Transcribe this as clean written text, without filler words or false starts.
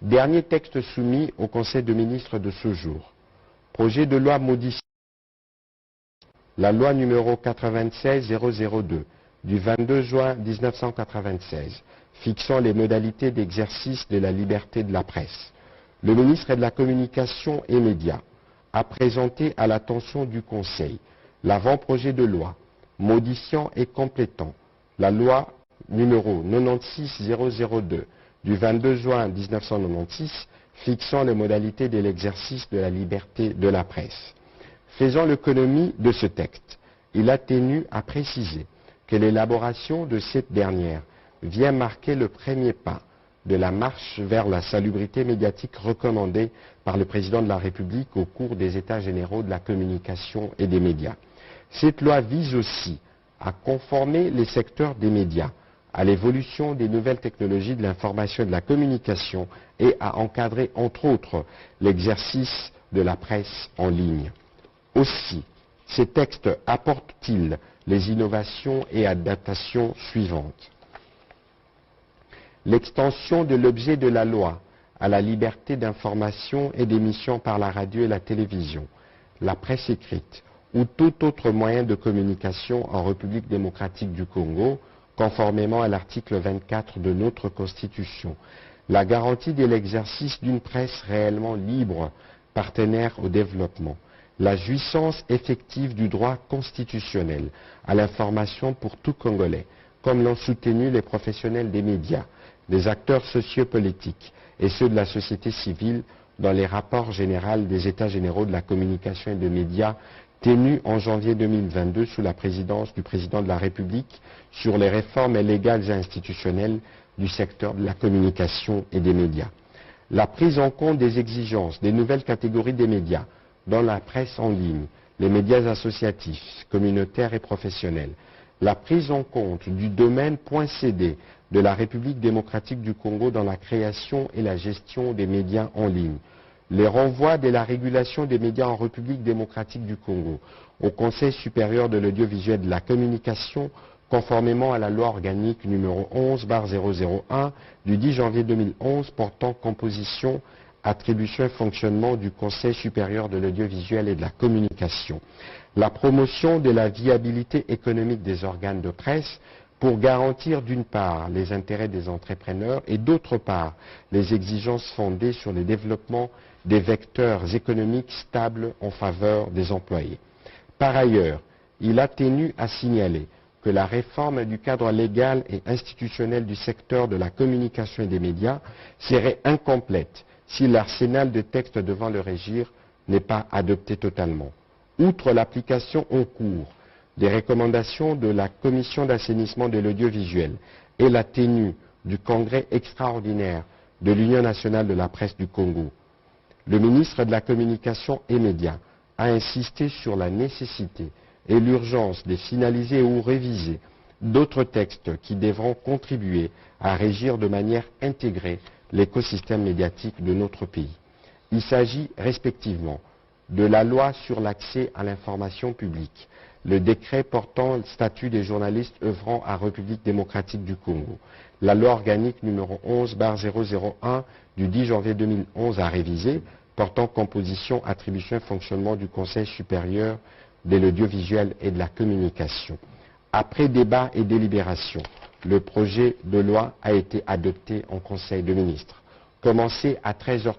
Dernier texte soumis au Conseil des ministres de ce jour. Projet de loi modifiant la loi numéro 96-002 du 22 juin 1996 fixant les modalités d'exercice de la liberté de la presse. Le ministre de la Communication et Médias a présenté à l'attention du Conseil l'avant-projet de loi modifiant et complétant la loi numéro 96-002 du 22 juin 1996 fixant les modalités de l'exercice de la liberté de la presse. Faisant l'économie de ce texte, il a tenu à préciser que l'élaboration de cette dernière vient marquer le premier pas de la marche vers la salubrité médiatique recommandée par le président de la République au cours des États généraux de la communication et des médias. Cette loi vise aussi à conformer les secteurs des médias à l'évolution des nouvelles technologies de l'information et de la communication et à encadrer, entre autres, l'exercice de la presse en ligne. Aussi, ces textes apportent-ils les innovations et adaptations suivantes. L'extension de l'objet de la loi à la liberté d'information et d'émission par la radio et la télévision, la presse écrite ou tout autre moyen de communication en République démocratique du Congo, conformément à l'article 24 de notre Constitution. La garantie de l'exercice d'une presse réellement libre, partenaire au développement. La jouissance effective du droit constitutionnel à l'information pour tout Congolais, comme l'ont soutenu les professionnels des médias, les acteurs sociopolitiques et ceux de la société civile dans les rapports généraux des États généraux de la communication et des médias tenus en janvier 2022 sous la présidence du président de la République sur les réformes légales et institutionnelles du secteur de la communication et des médias. La prise en compte des exigences des nouvelles catégories des médias dans la presse en ligne, les médias associatifs, communautaires et professionnels, la prise en compte du domaine .cd de la République démocratique du Congo dans la création et la gestion des médias en ligne, les renvois de la régulation des médias en République démocratique du Congo au Conseil supérieur de l'audiovisuel et de la communication, conformément à la loi organique numéro 11/001 du 10 janvier 2011 portant composition, attribution et fonctionnement du Conseil supérieur de l'audiovisuel et de la communication. La promotion de la viabilité économique des organes de presse pour garantir d'une part les intérêts des entrepreneurs et d'autre part les exigences fondées sur le développement des vecteurs économiques stables en faveur des employés. Par ailleurs, il a tenu à signaler que la réforme du cadre légal et institutionnel du secteur de la communication et des médias serait incomplète si l'arsenal de textes devant le régir n'est pas adopté totalement. Outre l'application en cours des recommandations de la Commission d'assainissement de l'audiovisuel et la tenue du Congrès extraordinaire de l'Union nationale de la presse du Congo, le ministre de la Communication et Médias a insisté sur la nécessité et l'urgence de finaliser ou réviser d'autres textes qui devront contribuer à régir de manière intégrée l'écosystème médiatique de notre pays. Il s'agit respectivement de la loi sur l'accès à l'information publique, le décret portant le statut des journalistes œuvrant à République démocratique du Congo, la loi organique numéro 11/001 du 10 janvier 2011 à réviser, portant composition, attribution et fonctionnement du Conseil supérieur de l'audiovisuel et de la communication. Après débat et délibération, le projet de loi a été adopté en Conseil des ministres. Commencé à 13h30.